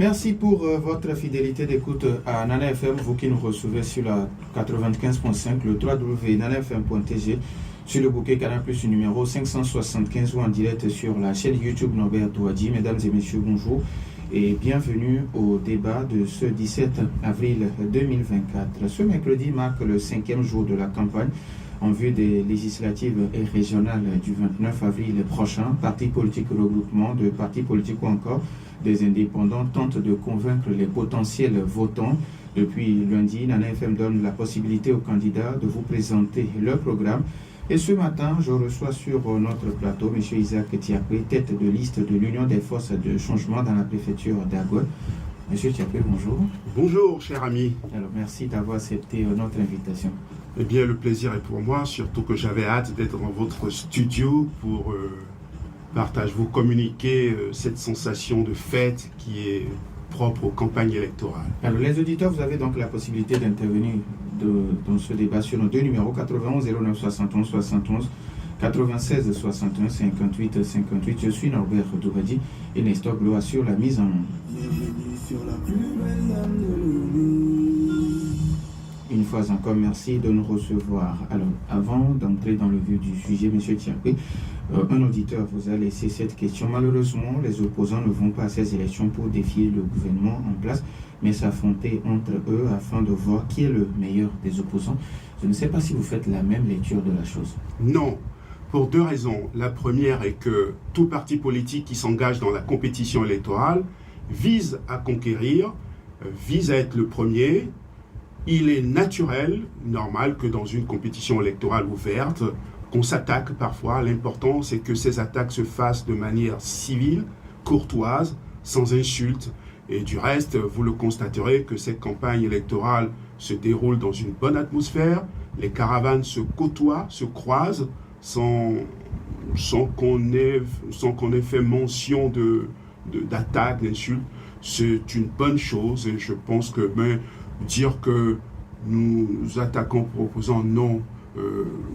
Merci pour votre fidélité d'écoute à Nana FM, vous qui nous recevez sur la 95.5, le www.nanafm.tg, sur le bouquet Canal Plus numéro 575 ou en direct sur la chaîne YouTube Norbert Touadji. Mesdames et messieurs, bonjour et bienvenue au débat de ce 17 avril 2024. Ce mercredi marque le 5e jour de la campagne en vue des législatives et régionales du 29 avril prochain. Partis politiques, regroupement de partis politiques ou encore des indépendants tentent de convaincre les potentiels votants. Depuis lundi, Nana FM donne la possibilité aux candidats de vous présenter leur programme. Et ce matin, je reçois sur notre plateau M. Isaac Tiapé, tête de liste de l'Union des forces de changement dans la préfecture d'Agoua. M. Tiapé, bonjour. Bonjour, cher ami. Alors, merci d'avoir accepté notre invitation. Eh bien, le plaisir est pour moi, surtout que j'avais hâte d'être dans votre studio pour vous communiquer cette sensation de fête qui est propre aux campagnes électorales. Alors, les auditeurs, vous avez donc la possibilité d'intervenir dans ce débat sur nos deux numéros 91 09 71 71 96 61 58 58. Je suis Norbert Touadji et Nestor Glo assure la mise en onde. Une fois encore, merci de nous recevoir. Alors, avant d'entrer dans le vif du sujet, M. Tiapé, un auditeur vous a laissé cette question. Malheureusement, les opposants ne vont pas à ces élections pour défier le gouvernement en place, mais s'affronter entre eux afin de voir qui est le meilleur des opposants. Je ne sais pas si vous faites la même lecture de la chose. Non, pour deux raisons. La première est que tout parti politique qui s'engage dans la compétition électorale vise à conquérir, vise à être le premier. Il est naturel, normal que dans une compétition électorale ouverte, qu'on s'attaque parfois. L'important, c'est que ces attaques se fassent de manière civile, courtoise, sans insultes. Et du reste, vous le constaterez que cette campagne électorale se déroule dans une bonne atmosphère. Les caravanes se côtoient, se croisent, sans qu'on ait fait mention d'attaques, d'insultes. C'est une bonne chose et je pense que dire que nous attaquons pour opposants, non.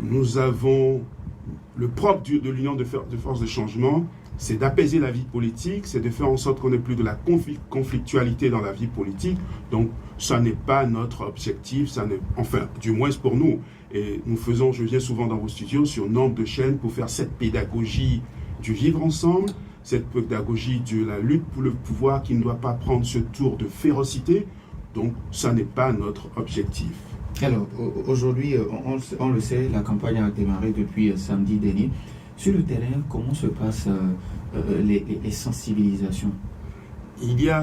Nous avons le propre de l'Union de forces de changement, c'est d'apaiser la vie politique, c'est de faire en sorte qu'on n'ait plus de la conflictualité dans la vie politique. Donc, ça n'est pas notre objectif, enfin, du moins pour nous. Et nous faisons, je viens souvent dans vos studios sur nombre de chaînes pour faire cette pédagogie du vivre ensemble, cette pédagogie de la lutte pour le pouvoir qui ne doit pas prendre ce tour de férocité. Donc, ça n'est pas notre objectif. Alors, aujourd'hui, on le sait, la campagne a démarré depuis samedi dernier. Sur le terrain, comment se passent les sensibilisations?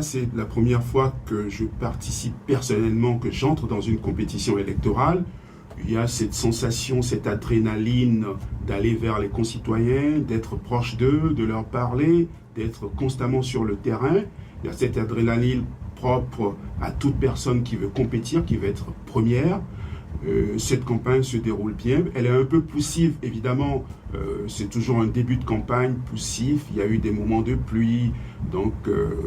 C'est la première fois que je participe personnellement, que j'entre dans une compétition électorale. Il y a cette sensation, cette adrénaline d'aller vers les concitoyens, d'être proche d'eux, de leur parler, d'être constamment sur le terrain. Il y a cette adrénaline propre à toute personne qui veut compétir, qui veut être première. Cette campagne se déroule bien. Elle est un peu poussive, évidemment. C'est toujours un début de campagne poussif. Il y a eu des moments de pluie. Donc,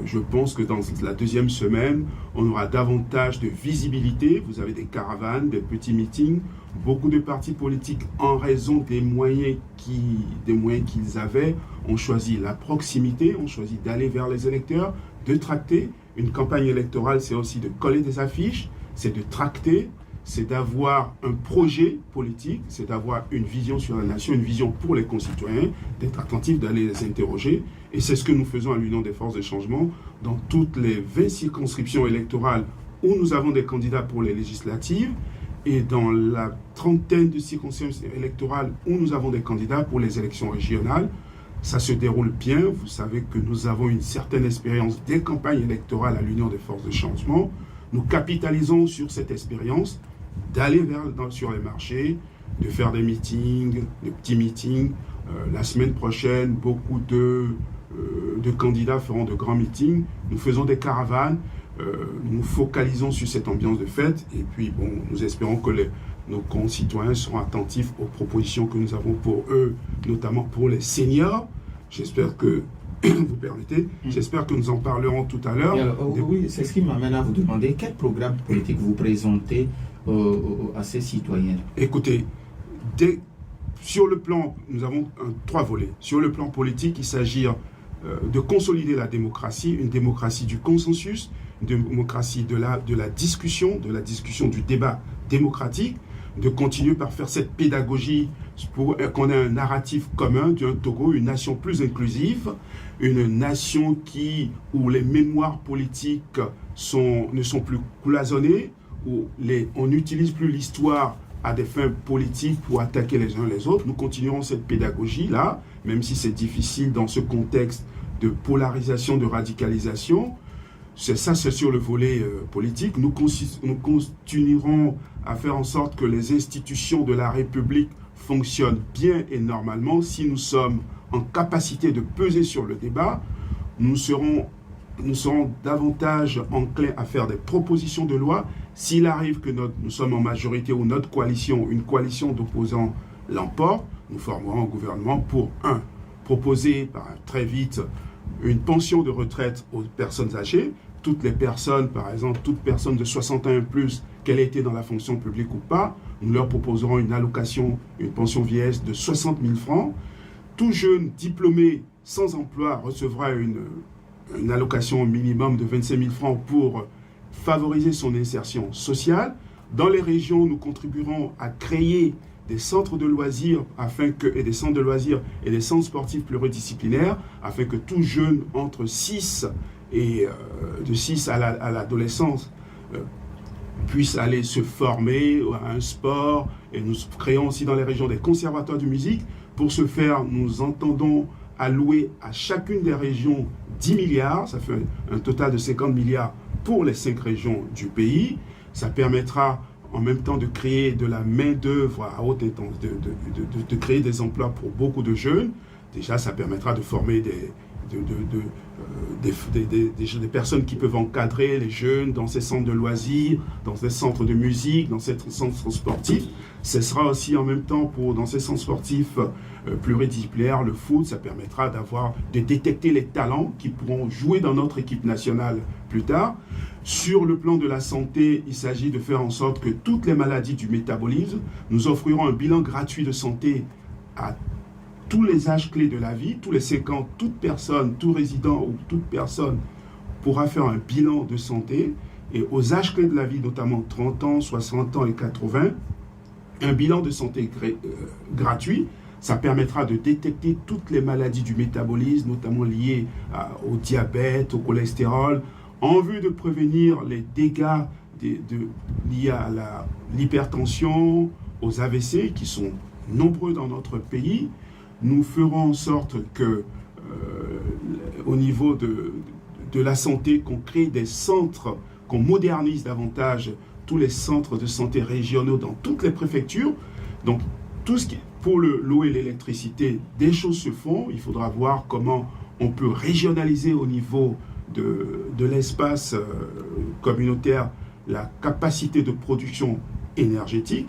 je pense que dans la deuxième semaine, on aura davantage de visibilité. Vous avez des caravanes, des petits meetings. Beaucoup de partis politiques, en raison des moyens qu'ils avaient, ont choisi la proximité, ont choisi d'aller vers les électeurs, de tracter. Une campagne électorale, c'est aussi de coller des affiches, c'est de tracter, c'est d'avoir un projet politique, c'est d'avoir une vision sur la nation, une vision pour les concitoyens, d'être attentif, d'aller les interroger. Et c'est ce que nous faisons à l'Union des forces de changement dans toutes les 20 circonscriptions électorales où nous avons des candidats pour les législatives et dans la trentaine de circonscriptions électorales où nous avons des candidats pour les élections régionales. Ça se déroule bien. Vous savez que nous avons une certaine expérience des campagnes électorales à l'Union des forces de changement. Nous capitalisons sur cette expérience d'aller sur les marchés, de faire des meetings, des petits meetings. La semaine prochaine, beaucoup de candidats feront de grands meetings. Nous faisons des caravanes. Nous focalisons sur cette ambiance de fête. Et puis, nous espérons que nos concitoyens seront attentifs aux propositions que nous avons pour eux, notamment pour les seniors. J'espère que, vous permettez, j'espère que nous en parlerons tout à l'heure. Oui, c'est ce qui m'amène à vous demander quel programme politique vous présentez à ces citoyens. Écoutez, sur le plan, nous avons trois volets. Sur le plan politique, il s'agit de consolider la démocratie, une démocratie du consensus, une démocratie de la discussion, du débat démocratique, de continuer par faire cette pédagogie pour qu'on ait un narratif commun d'un Togo, une nation plus inclusive, une nation où les mémoires politiques ne sont plus cloisonnées, où on n'utilise plus l'histoire à des fins politiques pour attaquer les uns les autres. Nous continuerons cette pédagogie-là, même si c'est difficile dans ce contexte de polarisation, de radicalisation. C'est sur le volet politique. Nous continuerons à faire en sorte que les institutions de la République fonctionnent bien et normalement. Si nous sommes en capacité de peser sur le débat, nous serons davantage enclins à faire des propositions de loi. S'il arrive que nous sommes en majorité ou une coalition d'opposants l'emporte, nous formerons un gouvernement pour, proposer très vite une pension de retraite aux personnes âgées. Toutes les personnes, par exemple, toute personne de 60 ans et plus, qu'elle ait été dans la fonction publique ou pas, nous leur proposerons une allocation, une pension vieillesse de 60 000 francs. Tout jeune diplômé sans emploi recevra une allocation minimum de 25 000 francs pour favoriser son insertion sociale. Dans les régions, nous contribuerons à créer des centres de loisirs et des centres de loisirs et des centres sportifs pluridisciplinaires afin que tout jeune entre de 6 à l'adolescence puisse aller se former à un sport. Et nous créons aussi dans les régions des conservatoires de musique. Pour ce faire, nous entendons allouer à chacune des régions 10 milliards, ça fait un total de 50 milliards pour les 5 régions du pays. Ça permettra en même temps de créer de la main-d'œuvre à haute intensité, de créer des emplois pour beaucoup de jeunes. Déjà, ça permettra de former des personnes qui peuvent encadrer les jeunes dans ces centres de loisirs, dans ces centres de musique, dans ces centres sportifs. Ce sera aussi en même temps dans ces centres sportifs pluridisciplinaires, le foot, ça permettra de détecter les talents qui pourront jouer dans notre équipe nationale plus tard. Sur le plan de la santé, il s'agit de faire en sorte que toutes les maladies du métabolisme, nous offrirons un bilan gratuit de santé à tous les âges clés de la vie, tous les 5 ans, toute personne, tout résident ou toute personne pourra faire un bilan de santé. Et aux âges clés de la vie, notamment 30 ans, 60 ans et 80, un bilan de santé gratuit, ça permettra de détecter toutes les maladies du métabolisme, notamment liées au diabète, au cholestérol, en vue de prévenir les dégâts liés à l'hypertension, aux AVC, qui sont nombreux dans notre pays. Nous ferons en sorte que, au niveau de la santé, qu'on crée des centres, qu'on modernise davantage tous les centres de santé régionaux dans toutes les préfectures. Donc, tout ce qui pour l'eau et l'électricité, des choses se font. Il faudra voir comment on peut régionaliser au niveau de l'espace communautaire la capacité de production énergétique.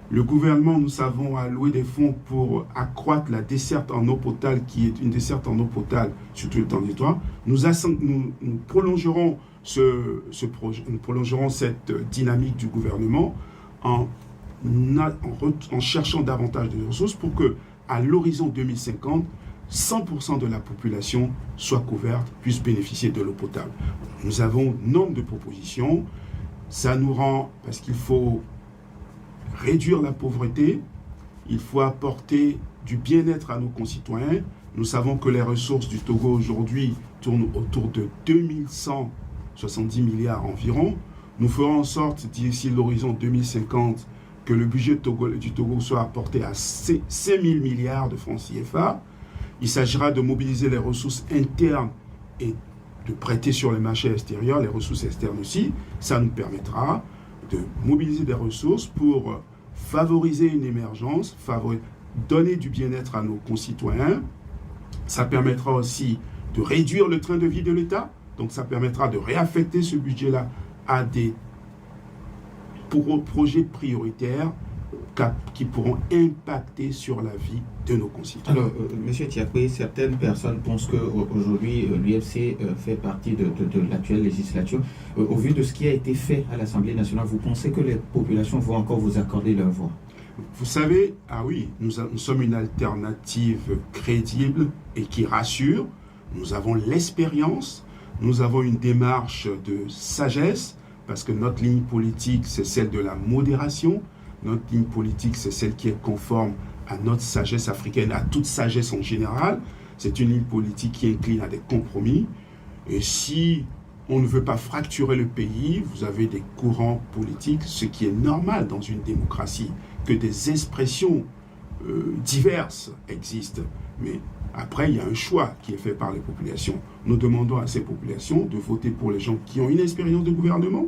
Le gouvernement, nous savons, a alloué des fonds pour accroître la desserte en eau potable, qui est une desserte en eau potable sur tout le territoire. Nous prolongerons ce projet, nous prolongerons cette dynamique du gouvernement en cherchant davantage de ressources pour que, à l'horizon 2050, 100% de la population soit couverte, puisse bénéficier de l'eau potable. Nous avons nombre de propositions. Ça nous rend, parce qu'il faut réduire la pauvreté, il faut apporter du bien-être à nos concitoyens. Nous savons que les ressources du Togo aujourd'hui tournent autour de 2170 milliards environ. Nous ferons en sorte, d'ici l'horizon 2050, que le budget du Togo soit apporté à 5 000 milliards de francs CFA. Il s'agira de mobiliser les ressources internes et de prêter sur les marchés extérieurs, les ressources externes aussi. Ça nous permettra de mobiliser des ressources pour favoriser une émergence, donner du bien-être à nos concitoyens. Ça permettra aussi de réduire le train de vie de l'État. Donc ça permettra de réaffecter ce budget-là à des projets prioritaires qui pourront impacter sur la vie de nos concitoyens. Alors, M. Tiakwe, certaines personnes pensent qu'aujourd'hui, l'UFC fait partie de l'actuelle législature. Au vu de ce qui a été fait à l'Assemblée nationale, vous pensez que les populations vont encore vous accorder leur voix? Vous savez, oui, nous sommes une alternative crédible et qui rassure. nous avons l'expérience, nous avons une démarche de sagesse, parce que notre ligne politique, c'est celle de la modération. Notre ligne politique, c'est celle qui est conforme à notre sagesse africaine, à toute sagesse en général. C'est une ligne politique qui incline à des compromis. Et si on ne veut pas fracturer le pays, vous avez des courants politiques, ce qui est normal dans une démocratie, que des expressions diverses existent. Mais après, il y a un choix qui est fait par les populations. Nous demandons à ces populations de voter pour les gens qui ont une expérience de gouvernement,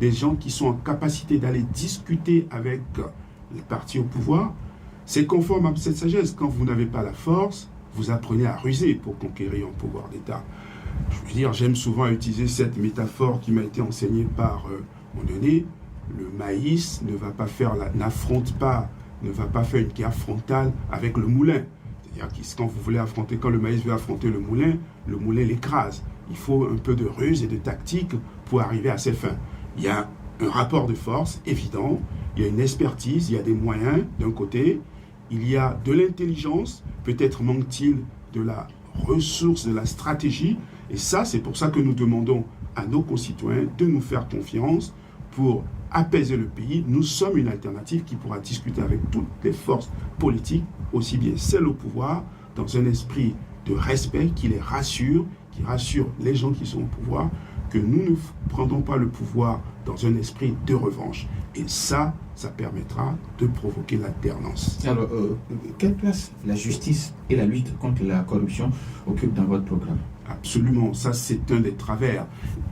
des gens qui sont en capacité d'aller discuter avec les partis au pouvoir. C'est conforme à cette sagesse. Quand vous n'avez pas la force, vous apprenez à ruser pour conquérir un pouvoir d'État. Je veux dire, j'aime souvent utiliser cette métaphore qui m'a été enseignée par mon donné. Le maïs ne va pas faire une guerre frontale avec le moulin. C'est-à-dire que quand le maïs veut affronter le moulin l'écrase. Il faut un peu de ruse et de tactique pour arriver à ses fins. Il y a un rapport de force évident, il y a une expertise, il y a des moyens d'un côté, il y a de l'intelligence, peut-être manque-t-il de la ressource, de la stratégie, et ça, c'est pour ça que nous demandons à nos concitoyens de nous faire confiance pour apaiser le pays. Nous sommes une alternative qui pourra discuter avec toutes les forces politiques, aussi bien celles au pouvoir, dans un esprit de respect qui les rassure, qui rassure les gens qui sont au pouvoir, que nous ne prendrons pas le pouvoir dans un esprit de revanche. Et ça permettra de provoquer l'alternance. Alors, quelle place la justice et la lutte contre la corruption occupent dans votre programme? Absolument, ça c'est un des travers.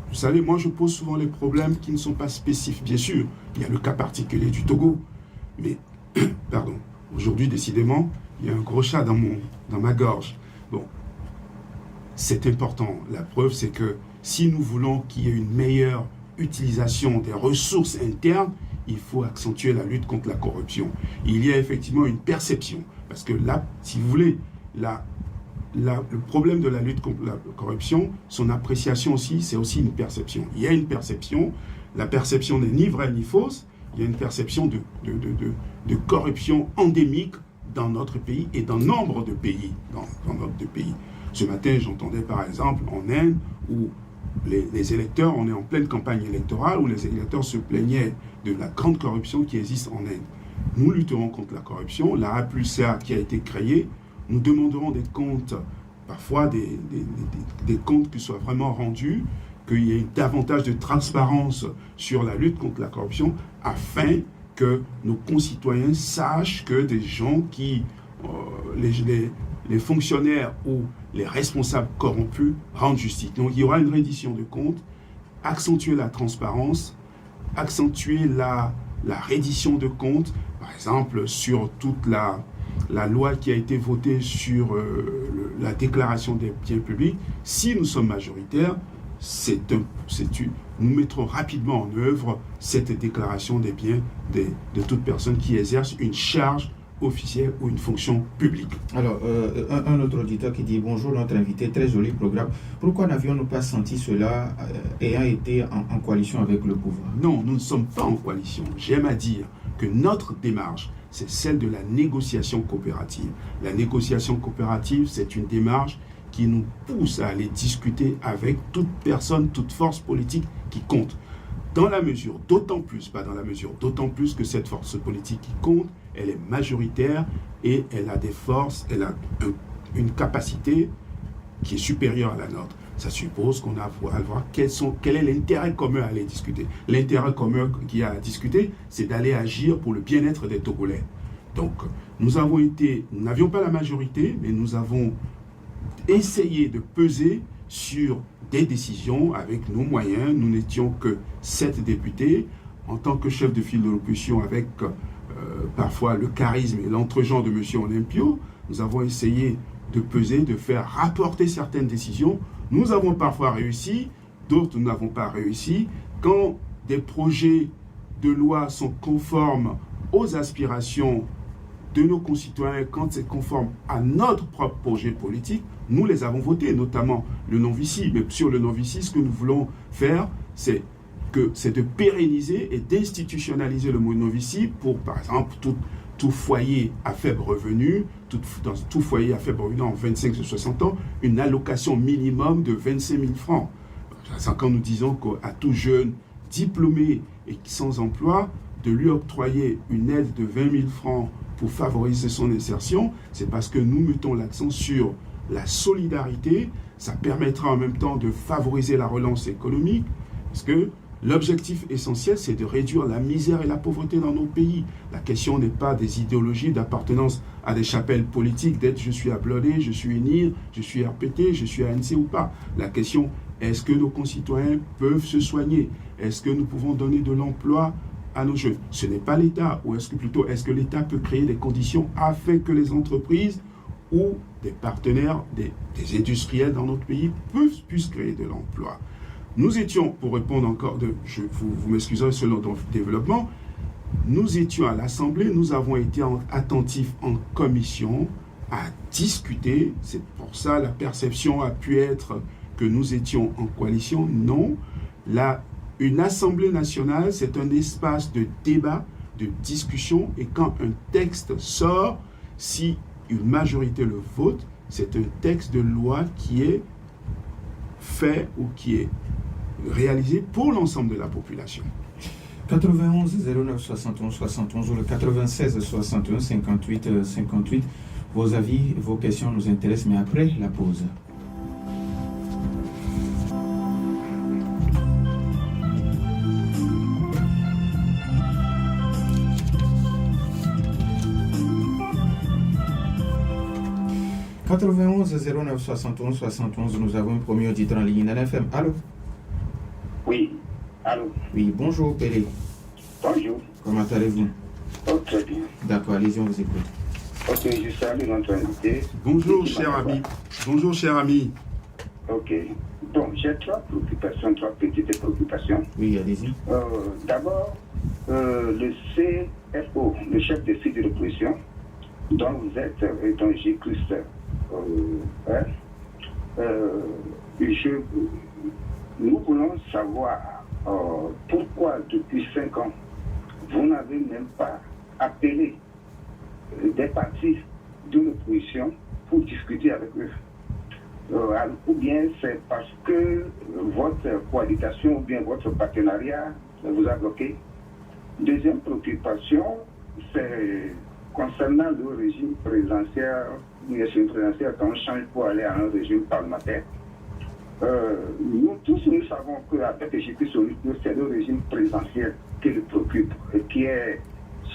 Vous savez, moi je pose souvent les problèmes qui ne sont pas spécifiques. Bien sûr, il y a le cas particulier du Togo, mais, pardon, aujourd'hui décidément, il y a un gros chat dans ma gorge. Bon, c'est important. La preuve, c'est que si nous voulons qu'il y ait une meilleure utilisation des ressources internes, il faut accentuer la lutte contre la corruption. Il y a effectivement une perception, parce que là, si vous voulez, le problème de la lutte contre la corruption, son appréciation aussi, c'est aussi une perception. Il y a une perception, la perception n'est ni vraie ni fausse, il y a une perception de corruption endémique dans notre pays et dans nombre de pays, dans notre pays. Ce matin, j'entendais par exemple en Inde où les électeurs, on est en pleine campagne électorale, où les électeurs se plaignaient de la grande corruption qui existe en Inde. Nous lutterons contre la corruption. La A+A qui a été créée, nous demanderons des comptes, parfois des comptes qui soient vraiment rendus, qu'il y ait davantage de transparence sur la lutte contre la corruption, afin que nos concitoyens sachent que des gens qui, les fonctionnaires ou les responsables corrompus rendent justice. Donc il y aura une reddition de comptes, accentuer la transparence, accentuer la reddition de comptes, par exemple sur toute la loi qui a été votée sur la déclaration des biens publics. Si nous sommes majoritaires, nous mettrons rapidement en œuvre cette déclaration des biens de toute personne qui exerce une charge officielle ou une fonction publique. Alors, un autre auditeur qui dit « Bonjour, notre invité, très joli programme. Pourquoi n'avions-nous pas senti cela ayant été en coalition avec le pouvoir ?» Non, nous ne sommes pas en coalition. J'aime à dire que notre démarche, c'est celle de la négociation coopérative. La négociation coopérative, c'est une démarche qui nous pousse à aller discuter avec toute personne, toute force politique qui compte. Dans la mesure, d'autant plus, pas dans la mesure, d'autant plus que cette force politique qui compte, elle est majoritaire et elle a des forces, elle a une capacité qui est supérieure à la nôtre. Ça suppose qu'on a à voir quel est l'intérêt commun à aller discuter. L'intérêt commun qu'il y a à discuter, c'est d'aller agir pour le bien-être des Togolais. Donc, nous n'avions pas la majorité, mais nous avons essayé de peser sur des décisions avec nos moyens. Nous n'étions que 7 députés. En tant que chef de file de l'opposition, avec parfois le charisme et l'entre-gens de M. Olympio, nous avons essayé de peser, de faire rapporter certaines décisions. Nous avons parfois réussi, d'autres nous n'avons pas réussi. Quand des projets de loi sont conformes aux aspirations de nos concitoyens, quand c'est conforme à notre propre projet politique, nous les avons votés, notamment le non-vici. Mais sur le non-vici, ce que nous voulons faire, c'est de pérenniser et d'institutionnaliser le non-vici pour, par exemple, tout foyer à faible revenu, dans tout foyer à faible revenu en 25-60 ans, une allocation minimum de 25 000 francs. C'est quand nous disons qu'à tout jeune diplômé et sans emploi, de lui octroyer une aide de 20 000 francs pour favoriser son insertion, c'est parce que nous mettons l'accent sur la solidarité. Ça permettra en même temps de favoriser la relance économique, parce que l'objectif essentiel, c'est de réduire la misère et la pauvreté dans nos pays. La question n'est pas des idéologies d'appartenance à des chapelles politiques, d'être je suis à Blodé, je suis UNIR, je suis RPT, je suis ANC ou pas. La question, est-ce que nos concitoyens peuvent se soigner? Est-ce que nous pouvons donner de l'emploi à nos jeunes? Ce n'est pas l'État, ou est-ce que l'État peut créer des conditions afin que les entreprises ou des partenaires, des industriels dans notre pays puissent créer de l'emploi? Nous étions, pour répondre encore, vous m'excuserez selon le développement, nous étions à l'Assemblée, nous avons été attentifs en commission à discuter. C'est pour ça la perception a pu être que nous étions en coalition. Non, une Assemblée nationale, c'est un espace de débat, de discussion, et quand un texte sort, si une majorité le vote, c'est un texte de loi qui est fait ou qui est réalisé pour l'ensemble de la population. 91 09 71 71 ou le 96 61 58 58. Vos avis, vos questions nous intéressent, mais après la pause. « 91 09 71 71, nous avons un premier auditeur en ligne. Nana FM, allô? Oui, allô? Oui, bonjour, Pélé. Bonjour. Comment allez-vous? Oh, très bien. D'accord, allez-y, on vous écoute. Ok, je salue notre invité. Bonjour, cher ami. Bonjour, cher ami. Ok. Donc, j'ai trois préoccupations, trois petites préoccupations. Oui, allez-y. D'abord, le CFO, le chef de file de l'opposition, dont vous êtes, et dont j'ai cru ça. Nous voulons savoir pourquoi depuis 5 ans, vous n'avez même pas appelé des partis de l'opposition pour discuter avec eux. Ou bien c'est parce que votre cohabitation ou bien votre partenariat vous a bloqué. Deuxième préoccupation, c'est concernant le régime présidentiel, quand on change pour aller à un régime parlementaire. Nous tous, nous savons qu'avec J.P. Solution, c'est le régime présidentiel qui le préoccupe et qui est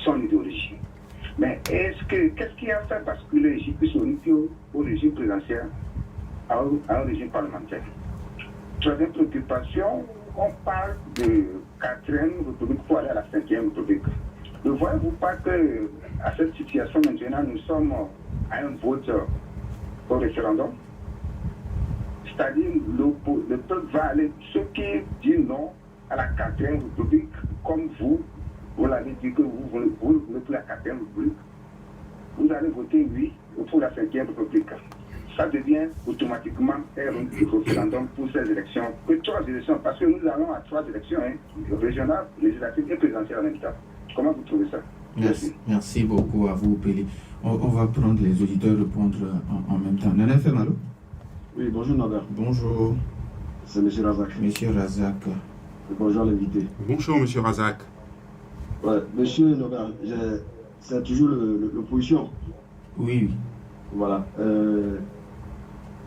son idéologie. Mais qu'est-ce qui a fait basculer J.P. Solution au régime présidentiel à un régime parlementaire? Troisième préoccupation, on parle de 4e République pour aller à la 5e République. Ne voyez-vous pas qu'à cette situation maintenant, nous sommes à un vote au référendum? C'est-à-dire le peuple va aller, ceux qui disent non à la 4e République, comme vous l'avez dit que vous voulez pour la 4e République, vous allez voter oui pour la 5e République. Ça devient automatiquement un référendum pour ces élections. Que 3 élections, parce que nous allons à 3 élections, régionales, législatives et présidentielles en même temps. Comment vous trouvez ça? Merci beaucoup à vous, Pélé. On va prendre les auditeurs répondre en même temps. Nana FM, allô? Oui, bonjour Nader. Bonjour. C'est M. Razak. Monsieur Razak. Bonjour l'invité. Bonjour, M. Razak. Ouais, Monsieur Nader, c'est toujours l'opposition. Oui. Voilà.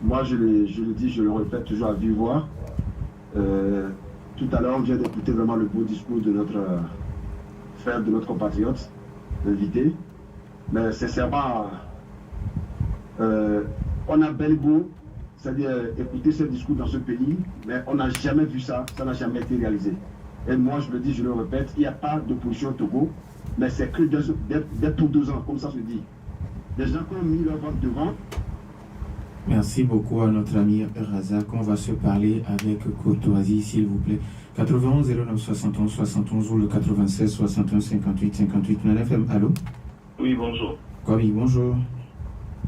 Moi, je le dis, je le répète toujours à vive voix. Tout à l'heure, on vient d'écouter vraiment le beau discours de notre frère, de notre compatriote, l'invité. Mais sincèrement, on a bel beau, c'est-à-dire écouter ce discours dans ce pays, mais on n'a jamais vu ça, ça n'a jamais été réalisé. Et moi, je le dis, je le répète, il n'y a pas d'opposition au Togo, mais c'est que dès pour 2 ans, comme ça se dit. Des gens qui ont mis leur vote devant. Merci beaucoup à notre ami Razak. On va se parler avec courtoisie, s'il vous plaît. 91 09 71 71 ou le 96 61 58 58. Nana FM, allô? Oui, bonjour. Oui, bonjour.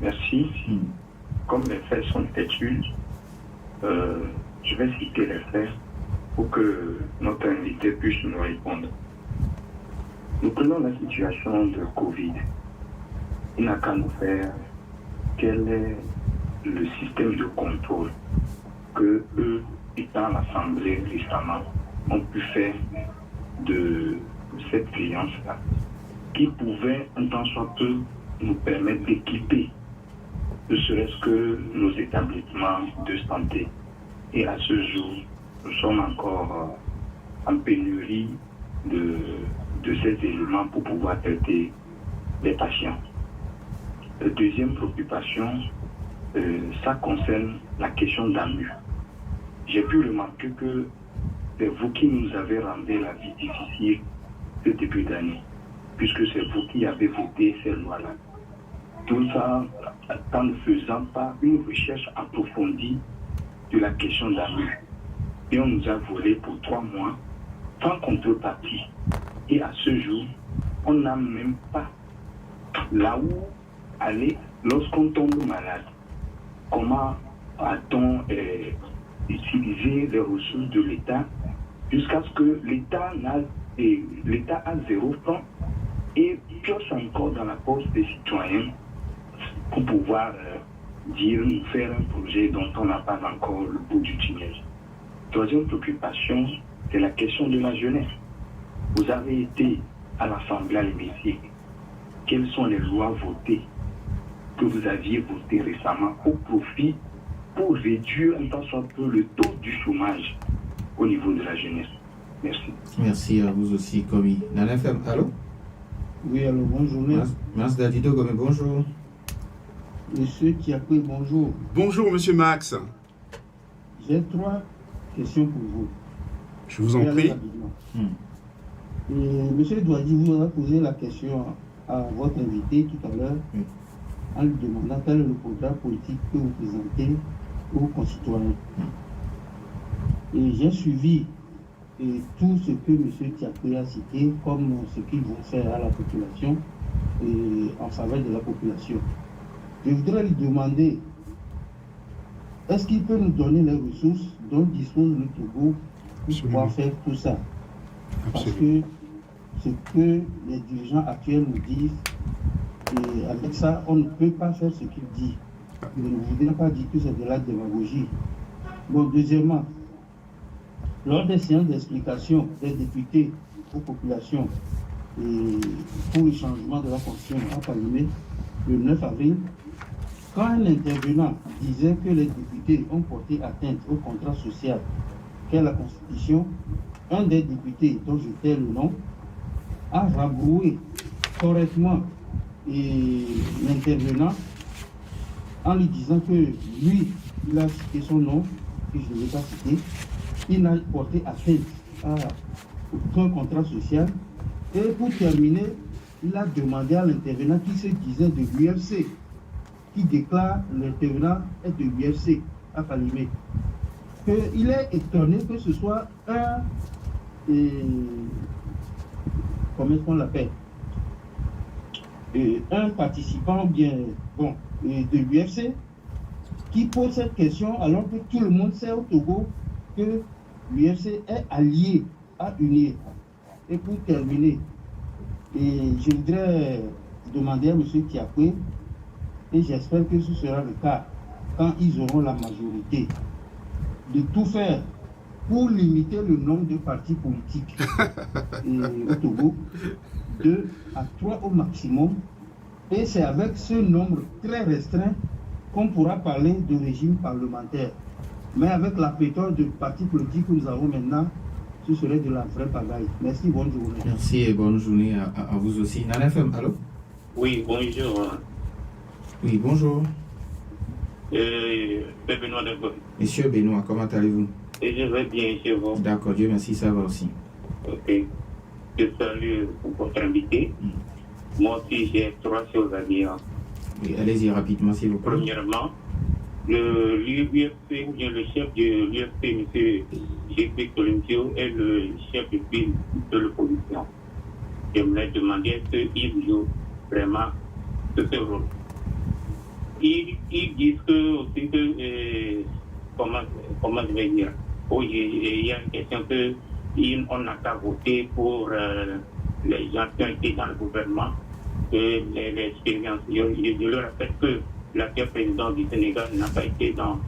Merci. Comme les faits sont têtus, je vais citer les faits pour que notre invité puisse nous répondre. Nous prenons la situation de Covid. il n'a qu'à nous faire quel est le système de contrôle que eux, étant à l'Assemblée récemment, ont pu faire de cette cliente-là, qui pouvait, en tant soit peu, nous permettre d'équiper, ne serait-ce que nos établissements de santé. Et à ce jour, nous sommes encore en pénurie de ces éléments pour pouvoir traiter les patients. La deuxième préoccupation, ça concerne la question d'AMU. J'ai pu remarquer que c'est vous qui nous avez rendu la vie difficile ce début d'année, puisque c'est vous qui avez voté ces lois-là. Tout ça en ne faisant pas une recherche approfondie de la question d'AMU. Et on nous a volé pour 3 mois, sans contrepartie. Et à ce jour, on n'a même pas là où aller lorsqu'on tombe malade. Comment a-t-on utilisé les ressources de l'État jusqu'à ce que l'État a 0 franc et pioche encore dans la poche des citoyens pour pouvoir nous faire un projet dont on n'a pas encore le bout du tunnel. Troisième préoccupation, c'est la question de la jeunesse. Vous avez été à l'Assemblée à l'hémicycle. Quelles sont les lois votées que vous aviez votées récemment au profit pour réduire un tant soit peu le taux du chômage au niveau de la jeunesse? Merci. Merci à vous aussi, Komi. Nana FM, allô? Oui, allô, bonjour. Merci Dadido Gomé, bonjour. Monsieur Tiakwe, bonjour. Bonjour, monsieur Max. J'ai 3 questions pour vous. Je vous en prie. Et monsieur Douadi vous a posé la question à votre invité tout à l'heure en lui demandant quel est le programme politique que vous présentez aux concitoyens. Et j'ai suivi tout ce que monsieur Tiakwe a cité comme ce qu'ils vont faire à la population et en faveur de la population. Je voudrais lui demander, est-ce qu'il peut nous donner les ressources dont dispose le Togo pour pouvoir faire tout ça? Parce que ce que les dirigeants actuels nous disent, et avec ça, on ne peut pas faire ce qu'ils disent. Je ne voudrais pas dire que c'est de la démagogie. Bon, deuxièmement, lors des séances d'explication des députés aux populations et pour le changement de la Constitution à Palimé, le 9 avril, quand un intervenant disait que les députés ont porté atteinte au contrat social qu'est la Constitution, un des députés, dont je tais le nom, a rabroué correctement l'intervenant en lui disant que lui, il a cité son nom, que je ne vais pas citer, il n'a porté atteinte à aucun contrat social. Et pour terminer, il a demandé à l'intervenant qui se disait de l'UFC, qui déclare l'intervenant est de l'UFC à Palimé, qu'il est étonné que ce soit comment on l'appelle, un participant bien bon de l'UFC qui pose cette question alors que tout le monde sait au Togo que l'UFC est allié à UNIR. Et pour terminer, je voudrais demander à M. Tiakwe, et j'espère que ce sera le cas quand ils auront la majorité, de tout faire pour limiter le nombre de partis politiques au Togo, 2 à 3 au maximum. Et c'est avec ce nombre très restreint qu'on pourra parler de régime parlementaire. Mais avec la pléthore de partis politiques que nous avons maintenant, ce serait de la vraie pagaille. Merci, bonne journée. Merci et bonne journée à vous aussi. Nana FM, allô? Oui, bonjour. Oui, bonjour. Benoît de Gaulle. Monsieur Benoît, comment allez-vous? Et je vais bien chez vous. D'accord, Dieu merci, ça va aussi. Ok. Je salue votre invité. Moi aussi, j'ai 3 choses à dire. Oui, allez-y rapidement, s'il vous plaît. Premièrement, l'UFP, ou bien le chef de l'UFP, M. G.P. Colimpio, est le chef de file de l'opposition. J'aimerais demander est-ce qu'il joue vraiment ce rôle. Ils disent que, aussi que comment je vais dire, il y a une question qu'on n'a qu'à voter pour les gens qui ont été dans le gouvernement l'expérience. Je le répète que l'actuel président du Sénégal n'a pas été dans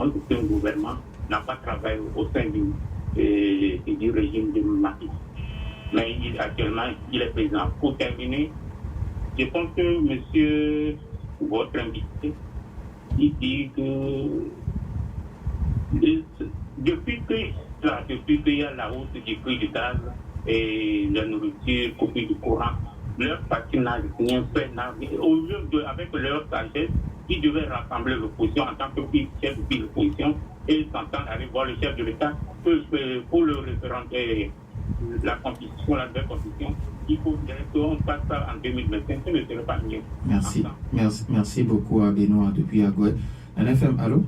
un gouvernement, n'a pas travaillé au sein du régime de Macky. Mais actuellement, il est président. Pour terminer, je pense que monsieur, votre invité, il dit que depuis qu'il y a la hausse du prix du gaz et la nourriture, coupure du courant, leur parti n'a rien fait. Au lieu avec leur sagesse, ils devaient rassembler l'opposition en tant que chef de l'opposition et s'entendre aller voir le chef de l'État pour le référer la constitution, la nouvelle constitution. Il faut qu'on passe ça en 2025, ce ne serait pas mieux. Merci beaucoup à Benoît depuis Agoué. NFM, allô?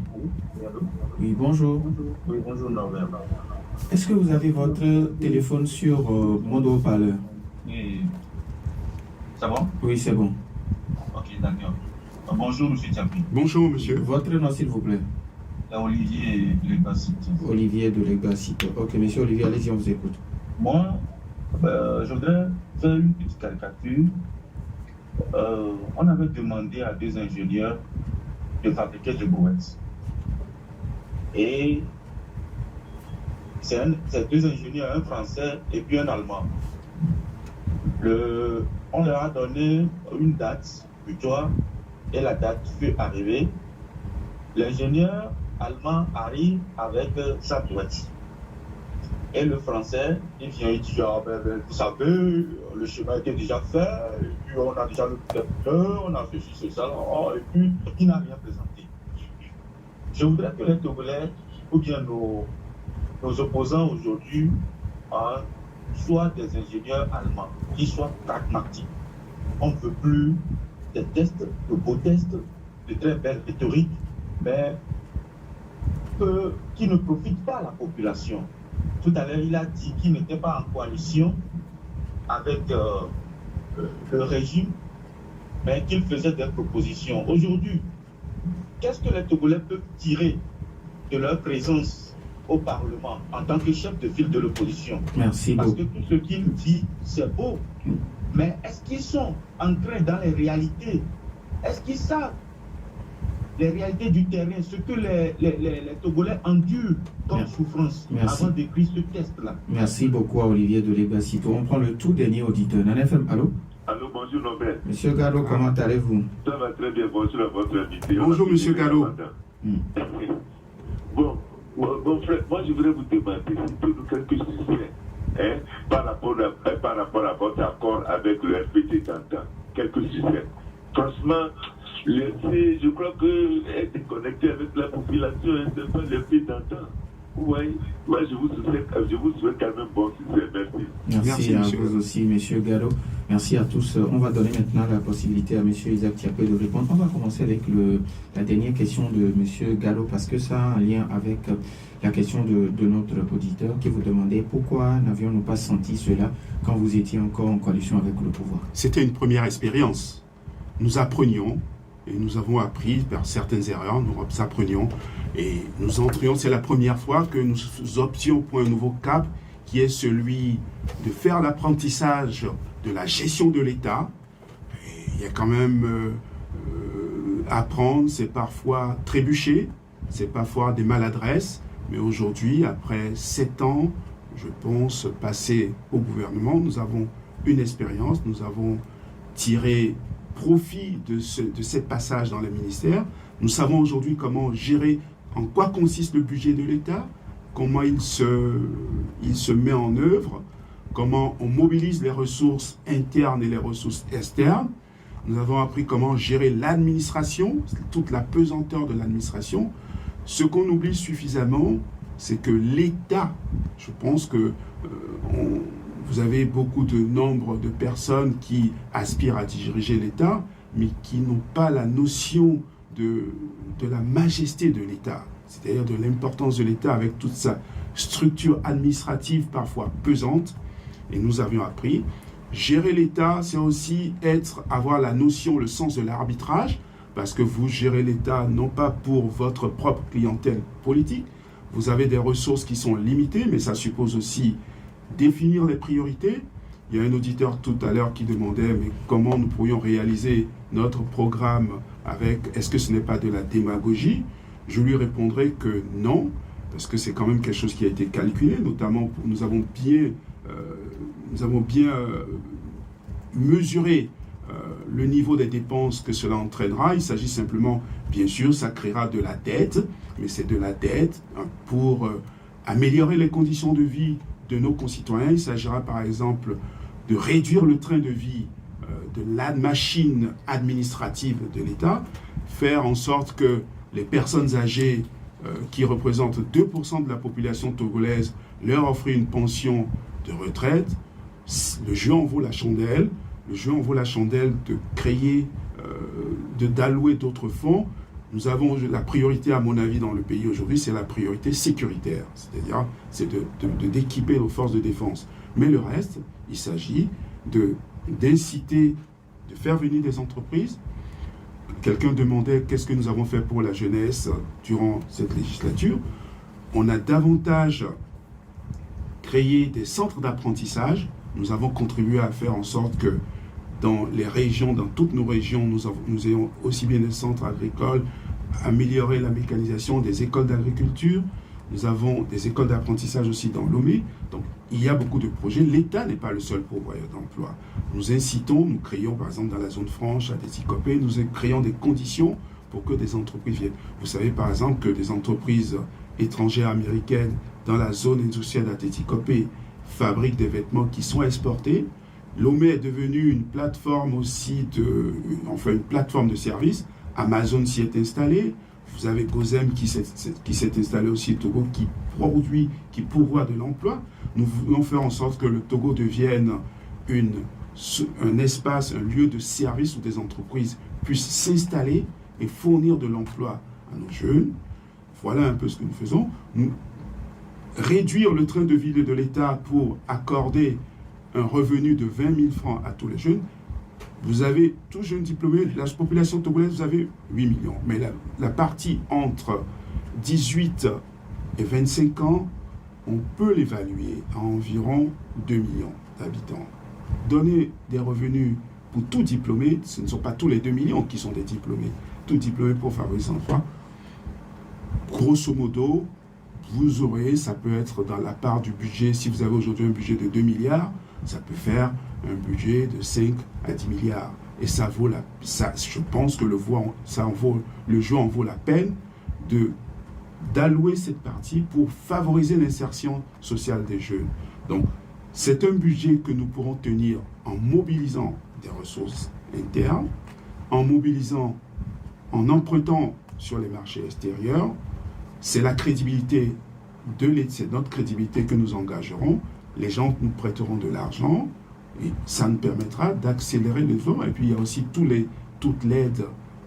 Oui, bonjour. Oui, bonjour Norbert. Est-ce que vous avez votre téléphone sur mode haut-parleur? Oui. C'est bon? Oui, c'est bon. Ok, d'accord. Bonjour, monsieur Tchapi. Bonjour, monsieur. Votre nom, s'il vous plaît? Olivier de Legbacite. Olivier de Legbacite. Ok, monsieur Olivier, allez-y, on vous écoute. Moi, je voudrais faire une petite caricature. On avait demandé à deux ingénieurs de fabriquer des brouettes. Et c'est deux ingénieurs, un français et puis un allemand. On leur a donné une date butoir et la date fut arrivée. L'ingénieur allemand arrive avec sa brouette. Et le français, il vient, il dit, vous savez, le chemin était déjà fait, et puis on a déjà le pleur, on a fait ci, c'est ça, et puis il n'a rien présenté. Je voudrais que les Togolais, ou bien nos opposants aujourd'hui, soient des ingénieurs allemands, qui soient pragmatiques. On ne veut plus des tests, de beaux tests, de très belles rhétoriques, mais qui ne profitent pas à la population. Tout à l'heure, il a dit qu'il n'était pas en coalition avec le régime, mais qu'il faisait des propositions. Aujourd'hui, qu'est-ce que les Togolais peuvent tirer de leur présence au Parlement en tant que chef de file de l'opposition? Merci Parce beaucoup. que tout ce qu'il dit, c'est beau. Mais est-ce qu'ils sont ancrés dans les réalités? Est-ce qu'ils savent les réalités du terrain, ce que les Togolais endurent comme souffrance avant d'écrire ce test-là? Merci beaucoup à Olivier de Legbacite. On prend le tout dernier auditeur. NFM, allô? Allô, bonjour Norbert. Monsieur Gallo, comment allez-vous? Ça va très bien, bonjour à votre invité. Bonjour monsieur Gallo. Bon frère, moi je voudrais vous demander si vous nous quelque chose par rapport à votre accord avec le RPT d'antan. Quelques succès. Franchement, je crois que être connecté avec la population, c'est pas le fait d'antan. Oui, moi je vous souhaite quand même bon succès. Merci. Merci à vous aussi, monsieur Gallo. Merci à tous. On va donner maintenant la possibilité à monsieur Isaac Thiapé de répondre. On va commencer avec la dernière question de monsieur Gallo parce que ça a un lien avec la question de notre auditeur qui vous demandait pourquoi n'avions-nous pas senti cela quand vous étiez encore en coalition avec le pouvoir. C'était une première expérience. Nous apprenions et nous avons appris par certaines erreurs, nous apprenions et nous entrions. C'est la première fois que nous options pour un nouveau cap qui est celui de faire l'apprentissage de la gestion de l'État. Il y a quand même apprendre, c'est parfois trébucher, c'est parfois des maladresses, mais aujourd'hui, après 7 ans, je pense, passés au gouvernement, nous avons une expérience, nous avons tiré profit de ce passage dans les ministères. Nous savons aujourd'hui comment gérer, en quoi consiste le budget de l'État, comment il se met en œuvre, comment on mobilise les ressources internes et les ressources externes. Nous avons appris comment gérer l'administration, toute la pesanteur de l'administration. Ce qu'on oublie suffisamment, c'est que l'État, je pense que vous avez beaucoup de nombre de personnes qui aspirent à diriger l'État, mais qui n'ont pas la notion de la majesté de l'État, c'est-à-dire de l'importance de l'État avec toute sa structure administrative parfois pesante. Et nous avions appris, gérer l'État, c'est aussi avoir la notion, le sens de l'arbitrage, parce que vous gérez l'État non pas pour votre propre clientèle politique, vous avez des ressources qui sont limitées, mais ça suppose aussi définir les priorités, Il y a un auditeur tout à l'heure qui demandait mais comment nous pourrions réaliser notre programme avec, est-ce que ce n'est pas de la démagogie? Je lui répondrai que non, parce que c'est quand même quelque chose qui a été calculé, notamment nous avons bien mesuré le niveau des dépenses que cela entraînera. Il s'agit simplement, bien sûr, ça créera de la dette, mais c'est de la dette pour améliorer les conditions de vie de nos concitoyens. Il s'agira par exemple de réduire le train de vie de la machine administrative de l'État, faire en sorte que les personnes âgées qui représentent 2% de la population togolaise, leur offrir une pension de retraite. Le jeu en vaut la chandelle. Le jeu en vaut la chandelle de créer, d'allouer d'autres fonds. Nous avons la priorité, à mon avis, dans le pays aujourd'hui, c'est la priorité sécuritaire. C'est-à-dire, c'est d'équiper nos forces de défense. Mais le reste, il s'agit d'inciter, de faire venir des entreprises. Quelqu'un demandait qu'est-ce que nous avons fait pour la jeunesse durant cette législature. On a davantage créé des centres d'apprentissage. Nous avons contribué à faire en sorte que dans les régions, dans toutes nos régions, nous ayons aussi bien des centres agricoles, améliorer la mécanisation des écoles d'agriculture. Nous avons des écoles d'apprentissage aussi dans Lomé. Donc, il y a beaucoup de projets. L'État n'est pas le seul pourvoyeur d'emploi. Nous incitons, nous créons par exemple dans la zone franche, à Téticopé, nous créons des conditions pour que des entreprises viennent. Vous savez par exemple que des entreprises étrangères américaines dans la zone industrielle à Téticopé fabriquent des vêtements qui sont exportés. Lomé est devenu une plateforme aussi une plateforme de services. Amazon s'y est installé. Vous avez Gozem qui s'est installé aussi au Togo, qui pourvoit de l'emploi. Nous voulons faire en sorte que le Togo devienne un espace, un lieu de service où des entreprises puissent s'installer et fournir de l'emploi à nos jeunes. Voilà un peu ce que nous faisons. Réduire le train de vie de l'État pour accorder un revenu de 20 000 francs à tous les jeunes. Vous avez, tous jeunes diplômés, la population togolaise, vous avez 8 millions. Mais la partie entre 18 et 25 ans, on peut l'évaluer à environ 2 millions d'habitants. Donner des revenus pour tout diplômé, ce ne sont pas tous les 2 millions qui sont des diplômés. Tout diplômé pour favoriser l'emploi. Grosso modo, vous aurez, ça peut être dans la part du budget, si vous avez aujourd'hui un budget de 2 milliards, ça peut faire un budget de 5 à 10 milliards. Et ça vaut je pense que le jeu en vaut la peine d'allouer cette partie pour favoriser l'insertion sociale des jeunes. Donc, c'est un budget que nous pourrons tenir en mobilisant des ressources internes, en empruntant sur les marchés extérieurs. C'est la crédibilité de l'État, c'est notre crédibilité que nous engagerons. Les gens nous prêteront de l'argent et ça nous permettra d'accélérer les efforts. Et puis il y a aussi toute l'aide,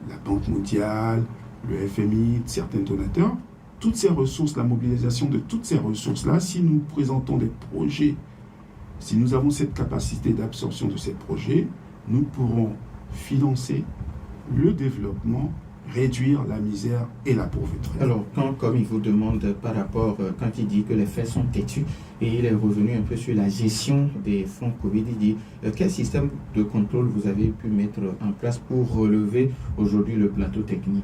la Banque mondiale, le FMI, certains donateurs. Toutes ces ressources, la mobilisation de toutes ces ressources-là, si nous présentons des projets, si nous avons cette capacité d'absorption de ces projets, nous pourrons financer le développement, réduire la misère et la pauvreté. Alors, comme il vous demande par rapport, quand il dit que les faits sont têtus, et il est revenu un peu sur la gestion des fonds Covid, il dit quel système de contrôle vous avez pu mettre en place pour relever aujourd'hui le plateau technique?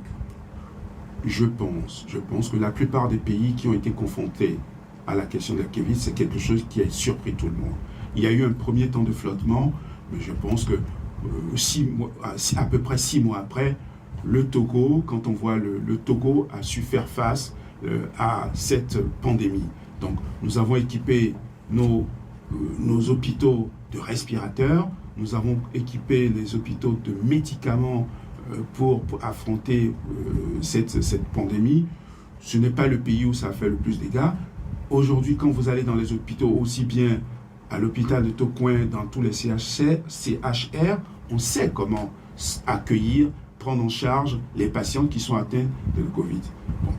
Je pense que la plupart des pays qui ont été confrontés à la question de la Covid, c'est quelque chose qui a surpris tout le monde. Il y a eu un premier temps de flottement, mais je pense que à peu près 6 mois après, le Togo, quand on voit le Togo a su faire face à cette pandémie. Donc, nous avons équipé nos hôpitaux de respirateurs, nous avons équipé les hôpitaux de médicaments pour affronter cette pandémie. Ce n'est pas le pays où ça a fait le plus de dégâts. Aujourd'hui, quand vous allez dans les hôpitaux, aussi bien à l'hôpital de Tocoin, dans tous les CHR, on sait comment accueillir, prendre en charge les patients qui sont atteints de la Covid. Bon.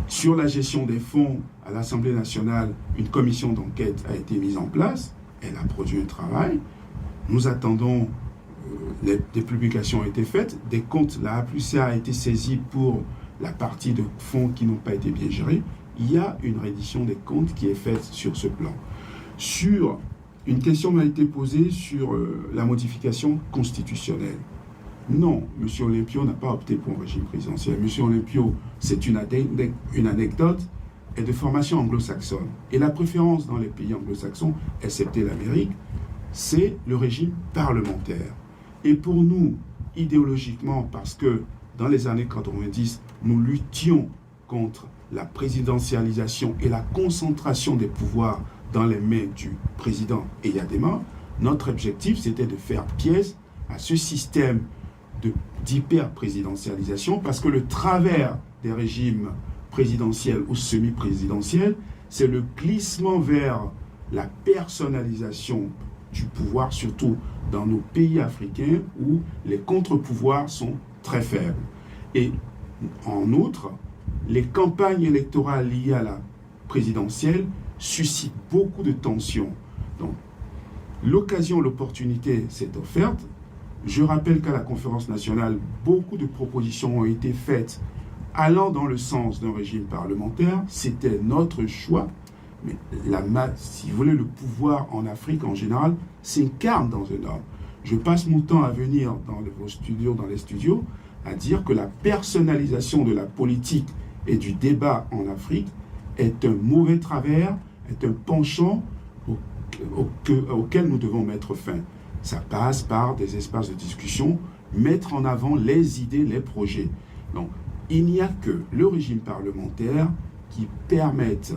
Sur la gestion des fonds, à l'Assemblée nationale, une commission d'enquête a été mise en place. Elle a produit un travail. Nous attendons, des publications ont été faites, des comptes, la A+CA a été saisie pour la partie de fonds qui n'ont pas été bien gérés. Il y a une reddition des comptes qui est faite sur ce plan. Sur Une question m'a été posée sur la modification constitutionnelle. Non, M. Olympio n'a pas opté pour un régime présidentiel. M. Olympio, c'est une anecdote, est de formation anglo-saxonne. Et la préférence dans les pays anglo-saxons, excepté l'Amérique, c'est le régime parlementaire. Et pour nous, idéologiquement, parce que dans les années 90, nous luttions contre la présidentialisation et la concentration des pouvoirs dans les mains du président Eyadema, notre objectif, c'était de faire pièce à ce système d'hyper-présidentialisation, parce que le travers des régimes présidentiels ou semi-présidentiels, c'est le glissement vers la personnalisation du pouvoir, surtout dans nos pays africains où les contre-pouvoirs sont très faibles. Et en outre, les campagnes électorales liées à la présidentielle suscitent beaucoup de tensions. Donc, l'occasion, l'opportunité s'est offerte. Je rappelle qu'à la conférence nationale, beaucoup de propositions ont été faites allant dans le sens d'un régime parlementaire. C'était notre choix. Mais si vous voulez, le pouvoir en Afrique en général s'incarne dans un homme. Je passe mon temps à venir dans les studios, à dire que la personnalisation de la politique et du débat en Afrique est un mauvais travers, est un penchant auquel nous devons mettre fin. Ça passe par des espaces de discussion, mettre en avant les idées, les projets. Donc, il n'y a que le régime parlementaire qui permette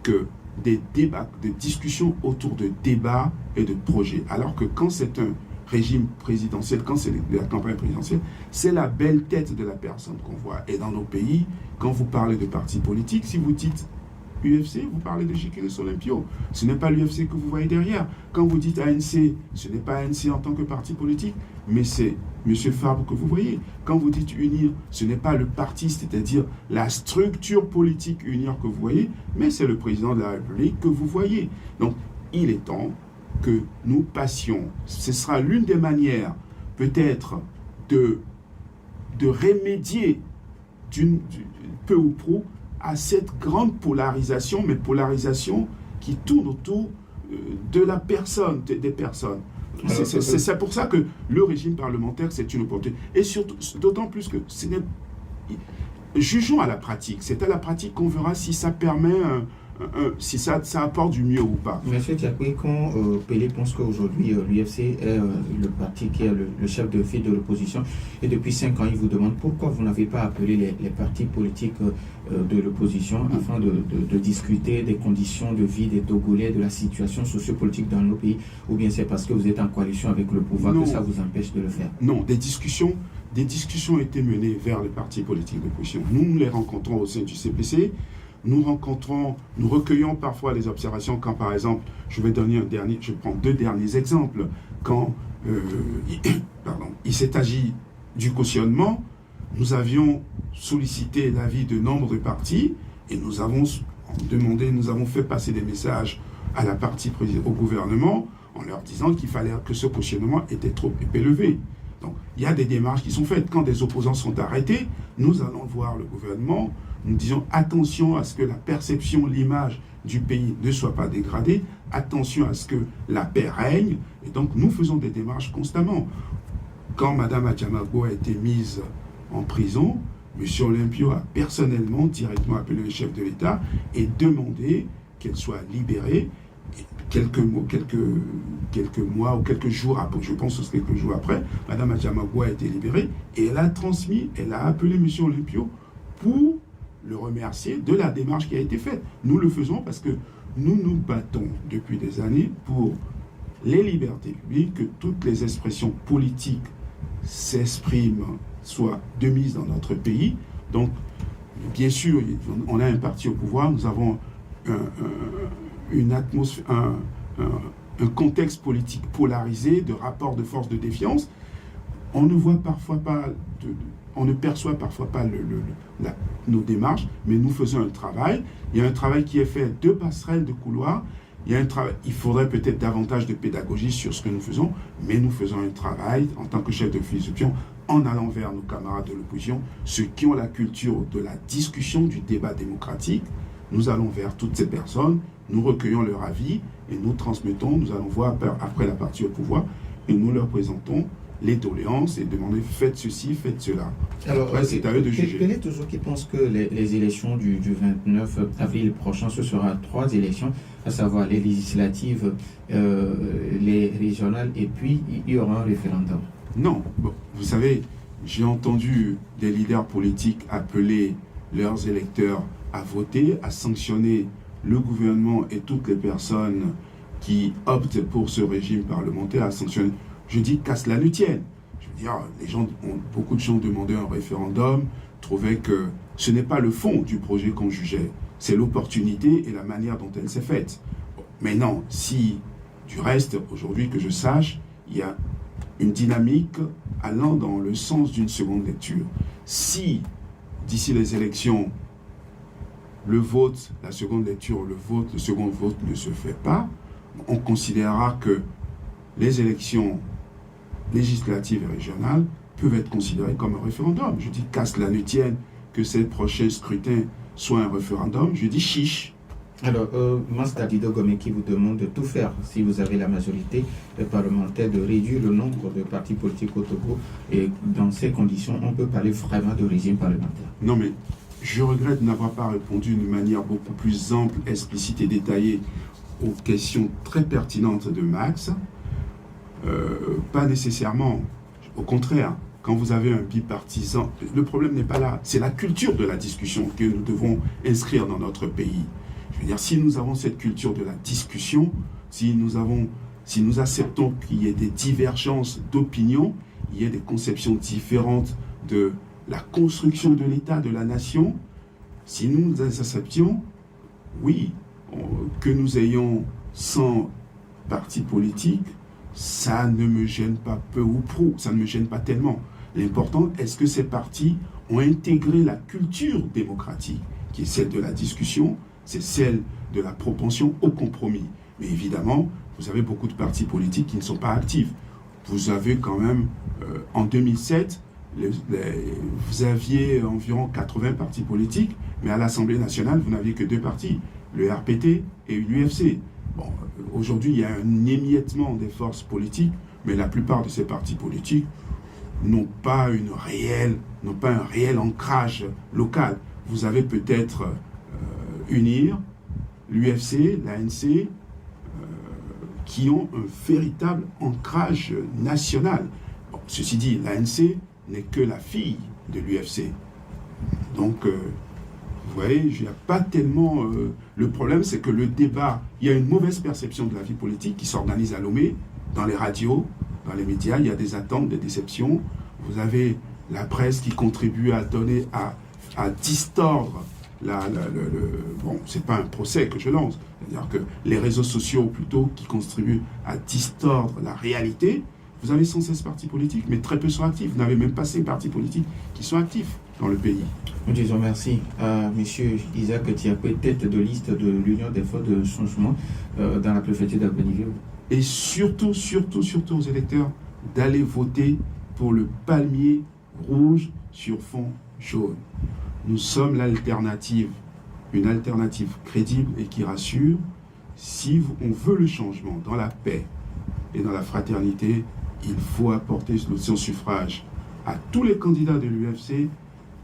que des débats, des discussions autour de débats et de projets. Alors que quand c'est un régime présidentiel, quand c'est la campagne présidentielle, c'est la belle tête de la personne qu'on voit. Et dans nos pays, quand vous parlez de partis politiques, si vous dites UFC, vous parlez de Jiquiris Olympio. Ce n'est pas l'UFC que vous voyez derrière. Quand vous dites ANC, ce n'est pas ANC en tant que parti politique, mais c'est M. Fabre que vous voyez. Quand vous dites UNIR, ce n'est pas le parti, c'est-à-dire la structure politique UNIR que vous voyez, mais c'est le président de la République que vous voyez. Donc, il est temps que nous passions. Ce sera l'une des manières, peut-être, de remédier peu ou prou à cette grande polarisation, mais polarisation qui tourne autour de la personne, des personnes. C'est pour ça que le régime parlementaire, c'est une opportunité. Et surtout, d'autant plus que jugeons à la pratique. C'est à la pratique qu'on verra si ça permet, si ça apporte du mieux ou pas. Monsieur Diakoué, quand Pelé pense qu'aujourd'hui l'UFC est le parti qui est le chef de file de l'opposition, et depuis 5 ans, il vous demande pourquoi vous n'avez pas appelé les partis politiques de l'opposition afin de discuter des conditions de vie des Togolais, de la situation sociopolitique dans nos pays, ou bien c'est parce que vous êtes en coalition avec le pouvoir que ça vous empêche de le faire? Non, des discussions ont été menées vers les partis politiques d'opposition. Nous les rencontrons au sein du CPC. Nous recueillons parfois les observations quand, par exemple, je prends 2 derniers exemples. Quand il s'est agi du cautionnement, nous avions sollicité l'avis de nombre de partis et nous avons fait passer des messages à la partie au gouvernement en leur disant qu'il fallait que ce cautionnement était trop élevé. Donc, il y a des démarches qui sont faites. Quand des opposants sont arrêtés, nous allons voir le gouvernement. Nous disons attention à ce que la perception, l'image du pays ne soit pas dégradée, attention à ce que la paix règne, et donc nous faisons des démarches constamment. Quand Mme Adjamagbo a été mise en prison, M. Olympio a personnellement, directement appelé le chef de l'État et demandé qu'elle soit libérée. Et quelques mois ou quelques jours après, je pense que c'est quelques jours après, Mme Adjamagbo a été libérée et elle a appelé M. Olympio pour le remercier de la démarche qui a été faite. Nous le faisons parce que nous nous battons depuis des années pour les libertés publiques, que toutes les expressions politiques s'expriment, soient de mise dans notre pays. Donc, bien sûr, on a un parti au pouvoir, nous avons une atmosphère, un contexte politique polarisé, de rapports de force, de défiance. On ne voit parfois pas on ne perçoit parfois pas nos démarches, mais nous faisons un travail. Il y a un travail qui est fait de passerelles, de couloirs. Il faudrait peut-être davantage de pédagogie sur ce que nous faisons, mais nous faisons un travail en tant que chef de file d'opposition en allant vers nos camarades de l'opposition, ceux qui ont la culture de la discussion, du débat démocratique. Nous allons vers toutes ces personnes, nous recueillons leur avis et nous transmettons, nous allons voir après la partie au pouvoir, et nous leur présentons les doléances et demander faites ceci, faites cela. Alors, après, c'est à eux de juger. Quel est toujours qui pense que les élections du 29 avril prochain, ce sera 3 élections, à savoir les législatives, les régionales, et puis il y aura un référendum? Non. Bon, vous savez, j'ai entendu des leaders politiques appeler leurs électeurs à voter, à sanctionner le gouvernement et toutes les personnes qui optent pour ce régime parlementaire, à sanctionner. Je dis qu'à cela ne tienne. Je veux dire, beaucoup de gens demandaient un référendum, trouvaient que ce n'est pas le fond du projet qu'on jugeait, c'est l'opportunité et la manière dont elle s'est faite. Bon, mais non, si du reste, aujourd'hui que je sache, il y a une dynamique allant dans le sens d'une seconde lecture. Si, d'ici les élections, le vote, la seconde lecture, le second vote ne se fait pas, on considérera que les élections législatives et régionales peuvent être considérées comme un référendum. Je dis qu'à cela ne tienne que ces prochains scrutins soient un référendum, je dis chiche. Alors, Master Dido Gomeki vous demande de tout faire, si vous avez la majorité parlementaire, de réduire le nombre de partis politiques au Togo, et dans ces conditions, on peut parler vraiment de régime parlementaire. Non, mais je regrette n'avoir pas répondu d'une manière beaucoup plus ample, explicite et détaillée aux questions très pertinentes de Max. Pas nécessairement. Au contraire, quand vous avez un bipartisan, le problème n'est pas là. C'est la culture de la discussion que nous devons inscrire dans notre pays. Je veux dire, si nous avons cette culture de la discussion, si nous acceptons qu'il y ait des divergences d'opinion, il y ait des conceptions différentes de la construction de l'État, de la nation, si nous les acceptions, oui, que nous ayons 100 partis politiques, ça ne me gêne pas peu ou prou, ça ne me gêne pas tellement. L'important, est-ce que ces partis ont intégré la culture démocratique, qui est celle de la discussion, c'est celle de la propension au compromis. Mais évidemment, vous avez beaucoup de partis politiques qui ne sont pas actifs. Vous avez quand même, en 2007, vous aviez environ 80 partis politiques, mais à l'Assemblée nationale, vous n'aviez que 2 partis, le RPT et l'UFC. Bon, aujourd'hui, il y a un émiettement des forces politiques, mais la plupart de ces partis politiques n'ont pas un réel ancrage local. Vous avez peut-être UNIR, l'UFC, l'ANC, qui ont un véritable ancrage national. Bon, ceci dit, l'ANC n'est que la fille de l'UFC. Donc, vous voyez, il n'y a pas tellement... le problème, c'est que le débat, il y a une mauvaise perception de la vie politique qui s'organise à Lomé, dans les radios, dans les médias, il y a des attentes, des déceptions. Vous avez la presse qui contribue à donner, à distordre bon, c'est pas un procès que je lance, c'est-à-dire que les réseaux sociaux, plutôt, qui contribuent à distordre la réalité. Vous avez 116 partis politiques, mais très peu sont actifs. Vous n'avez même pas 5 partis politiques qui sont actifs dans le pays. Nous disons merci à M. Isaac Tiapé, tête de liste de l'Union des forces de changement dans la préfecture d'Abéniville. Et surtout aux électeurs d'aller voter pour le palmier rouge sur fond jaune. Nous sommes l'alternative, une alternative crédible et qui rassure. Si on veut le changement dans la paix et dans la fraternité, il faut apporter son suffrage à tous les candidats de l'UFC,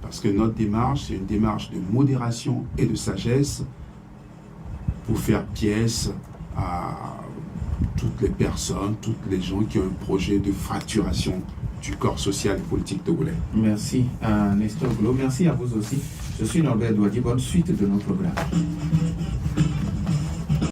parce que notre démarche, c'est une démarche de modération et de sagesse pour faire pièce à toutes les personnes, toutes les gens qui ont un projet de fracturation du corps social et politique togolais. Merci à Nestor Glo, merci à vous aussi. Je suis Norbert Douadi, bonne suite de nos programmes.